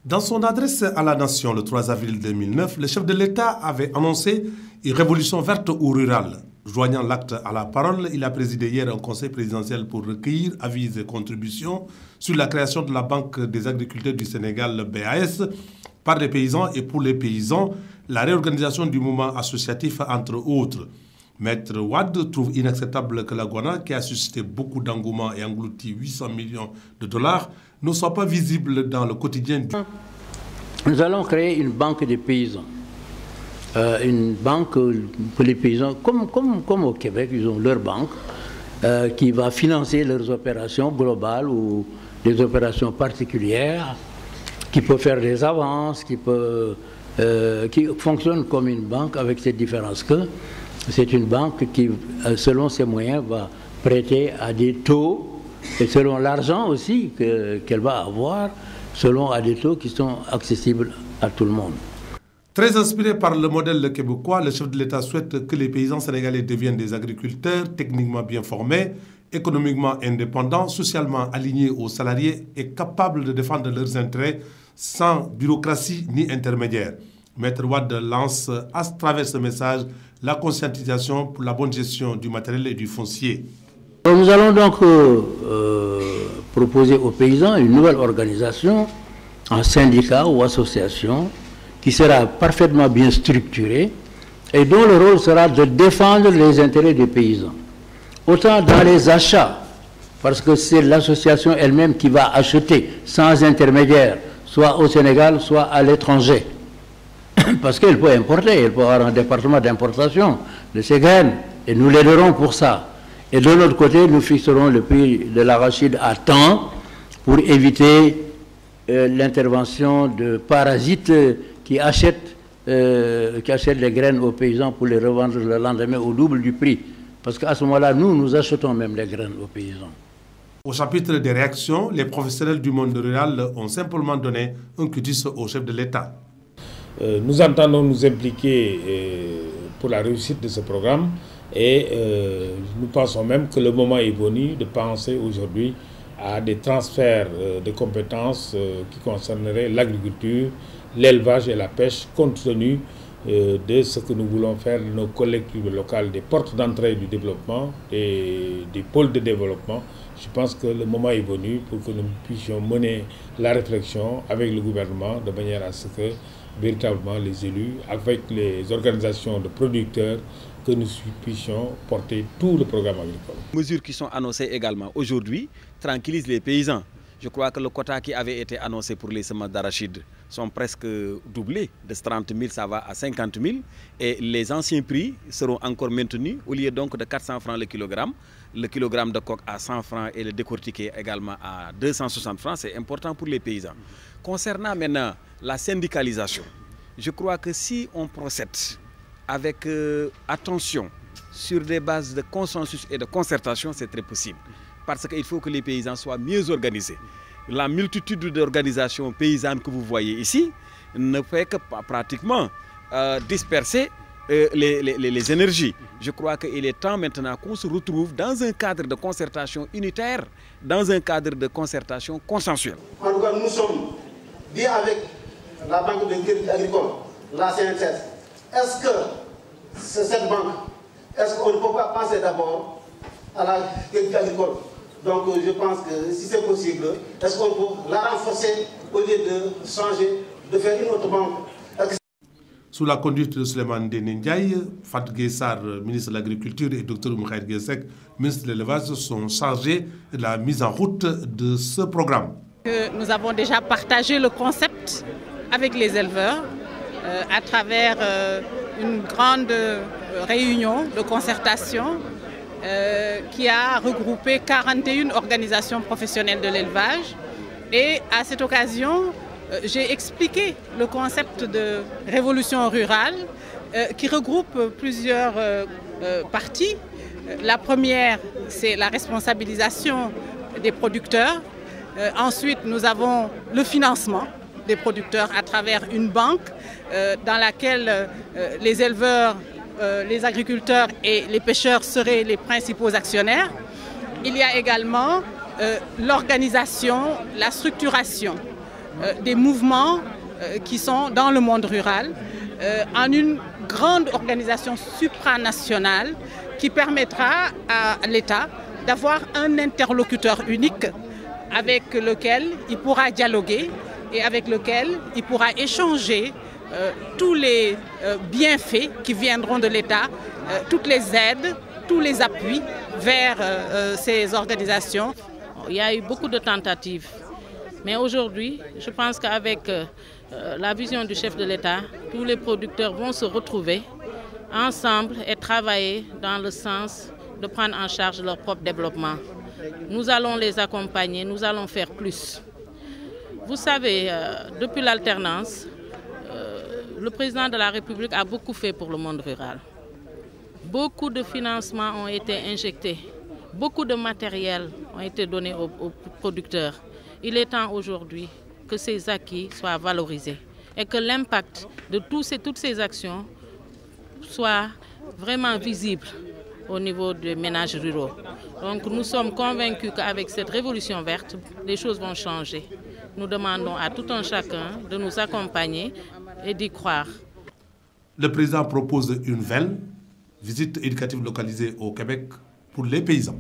Dans son adresse à la nation le 3 avril 2009, le chef de l'État avait annoncé une révolution verte ou rurale. Joignant l'acte à la parole, il a présidé hier un conseil présidentiel pour recueillir avis et contributions sur la création de la Banque des agriculteurs du Sénégal, BAS, par les paysans et pour les paysans, la réorganisation du mouvement associatif, entre autres. Maître Wade trouve inacceptable que la Guana, qui a suscité beaucoup d'engouement et englouti 800 millions de dollars, ne soit pas visible dans le quotidien. Nous allons créer une banque des paysans. Une banque pour les paysans, comme au Québec, ils ont leur banque qui va financer leurs opérations globales ou des opérations particulières, qui peut faire des avances, qui fonctionne comme une banque avec cette différence que c'est une banque qui, selon ses moyens, va prêter à des taux, et selon l'argent aussi qu'elle va avoir, selon à des taux qui sont accessibles à tout le monde. Très inspiré par le modèle québécois, le chef de l'État souhaite que les paysans sénégalais deviennent des agriculteurs techniquement bien formés, économiquement indépendants, socialement alignés aux salariés et capables de défendre leurs intérêts sans bureaucratie ni intermédiaire. Maître Wade lance à travers ce message la conscientisation pour la bonne gestion du matériel et du foncier. Nous allons donc proposer aux paysans une nouvelle organisation, un syndicat ou association qui sera parfaitement bien structurée et dont le rôle sera de défendre les intérêts des paysans. Autant dans les achats, parce que c'est l'association elle-même qui va acheter sans intermédiaire, soit au Sénégal, soit à l'étranger. Parce qu'elle peut importer, elle peut avoir un département d'importation de ces graines, et nous l'aiderons pour ça. Et de l'autre côté, nous fixerons le prix de l'arachide à temps pour éviter l'intervention de parasites qui achètent les graines aux paysans pour les revendre le lendemain au double du prix. Parce qu'à ce moment-là, nous achetons même les graines aux paysans. Au chapitre des réactions, les professionnels du monde rural ont simplement donné un cutis au chef de l'État. Nous entendons nous impliquer pour la réussite de ce programme et nous pensons même que le moment est venu de penser aujourd'hui à des transferts de compétences qui concerneraient l'agriculture, l'élevage et la pêche, compte tenu de ce que nous voulons faire de nos collectivités locales, des portes d'entrée du développement et des pôles de développement. Je pense que le moment est venu pour que nous puissions mener la réflexion avec le gouvernement de manière à ce que véritablement les élus, avec les organisations de producteurs, que nous puissions porter tout le programme agricole. Les mesures qui sont annoncées également aujourd'hui tranquillisent les paysans. Je crois que le quota qui avait été annoncé pour les semences d'arachide sont presque doublés. De 30 000, ça va à 50 000. Et les anciens prix seront encore maintenus. Au lieu donc de 400 francs le kilogramme de coque à 100 francs et le décortiqué également à 260 francs, c'est important pour les paysans. Concernant maintenant la syndicalisation, je crois que si on procède avec attention sur des bases de consensus et de concertation, c'est très possible. Parce qu'il faut que les paysans soient mieux organisés. La multitude d'organisations paysannes que vous voyez ici ne fait que pratiquement disperser les énergies. Je crois qu'il est temps maintenant qu'on se retrouve dans un cadre de concertation unitaire, dans un cadre de concertation consensuelle. En tout cas, nous sommes bien avec la Banque de crédit agricole, la CNCS. Est-ce que cette banque, est-ce qu'on ne peut pas penser d'abord à la crédit agricole? Donc je pense que si c'est possible, est-ce qu'on peut la renforcer au lieu de changer, de faire une autre banque? Sous la conduite de Suleiman Ndiaye, Fatou Gueye-Sarr, ministre de l'Agriculture, et Dr Mouhaïr Gueye-Seck, ministre de l'Élevage, sont chargés de la mise en route de ce programme. Nous avons déjà partagé le concept avec les éleveurs à travers une grande réunion de concertation qui a regroupé 41 organisations professionnelles de l'élevage. Et à cette occasion, j'ai expliqué le concept de révolution rurale qui regroupe plusieurs parties. La première, c'est la responsabilisation des producteurs. Ensuite, nous avons le financement des producteurs à travers une banque dans laquelle les éleveurs, les agriculteurs et les pêcheurs seraient les principaux actionnaires. Il y a également l'organisation, la structuration des mouvements qui sont dans le monde rural en une grande organisation supranationale qui permettra à l'État d'avoir un interlocuteur unique avec lequel il pourra dialoguer et avec lequel il pourra échanger tous les bienfaits qui viendront de l'État, toutes les aides, tous les appuis vers ces organisations. Il y a eu beaucoup de tentatives, mais aujourd'hui, je pense qu'avec la vision du chef de l'État, tous les producteurs vont se retrouver ensemble et travailler dans le sens de prendre en charge leur propre développement. Nous allons les accompagner, nous allons faire plus. Vous savez, depuis l'alternance, le président de la République a beaucoup fait pour le monde rural. Beaucoup de financements ont été injectés, beaucoup de matériel ont été donnés aux producteurs. Il est temps aujourd'hui que ces acquis soient valorisés et que l'impact de toutes ces actions soit vraiment visible au niveau des ménages ruraux. Donc nous sommes convaincus qu'avec cette révolution verte, les choses vont changer. Nous demandons à tout un chacun de nous accompagner et d'y croire. Le président propose une VEL, visite éducative localisée au Québec pour les paysans.